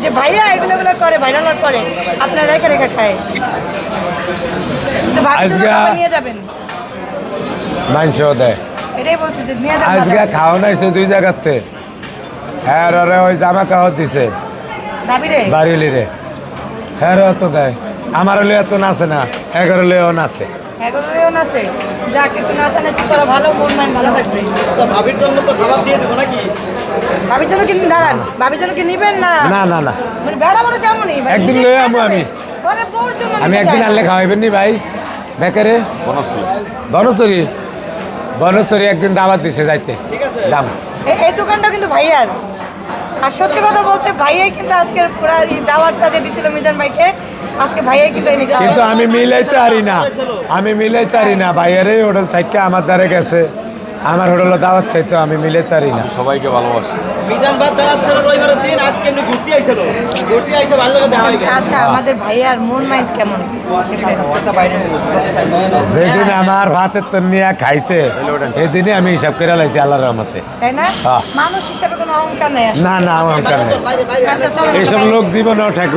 যে ভাইয়া এগুলো করে ভাইরাল করে আপনারা রেখে রেখে খায় তো ভাবির জন্য খাবার নিয়ে যাবেন মাংস দেয় এটাই বলছি যে নিয়ে যাবেন আজকে খাওয়া নাইছে 2 জায়গাতে হ্যাঁ রে ওই জামা কাপড় দিছে ভাবি রে বাড়িলি রে হ্যাঁ রে তো দেয় আমার হলে এত নাচে না 11 লেও নাচে এগুলোও নাচে যাকে একটু নাচানাচি করা ভালো মন মাইন্ড ভালো থাকবে ভাবির জন্য তো খাবার দিয়ে দেবো নাকি? ভাবির জন্য কি দাঁড়ান ভাবির জন্য কি নিবেন না না না না মানে বেড়া বড় যেমনই একদিন লয়ে আমু আমি আমি একদিন আনলে খাওয়াইবেন নি ভাই বেকারে বনচুরি বনচুরি একদিন দাওয়াত দিছে যাইতে দাম এই দোকানটা কিন্তু ভাইয়ার আর সত্যি কথা বলতে ভাইয়াই কিন্তু আজকের পুরা এই দাওয়াতটা যে দিছিল মিজান ভাইকে আজকে ভাইয়াই কিন্তু এনে কিন্তু আমি মিলাইতে পারি না ভাইয়ারে হোটেল থেকে আমার দ্বারে গেছে আমার হোটেলে দাওয়াত খাইতো আমি মিলাইতে পারি না সবাইকে ভালোবাসি। মিজান বাদ দেওয়ার ছিল রবিবারের দিন, আজকে এমনি ঘুরতে আইছিল, ঘুরতে আইসে ভালো লাগে দেখা হয়ে গেছে। আচ্ছা আমাদের ভাইয়ার মন মাইন্ড কেমন যেদিন আমার ভাতের তো নিয়ে খাইছে এই দিনে আমি হিসাব করে লাইছি আল্লাহর রহমতে তাই না হ্যাঁ। মানুষ হিসাবে কোনো অহংকার নেই না না আমার অহংকার নেই বাইরে বাইরে আচ্ছা চলো এইসব লোক জীবনেও ঠেকবে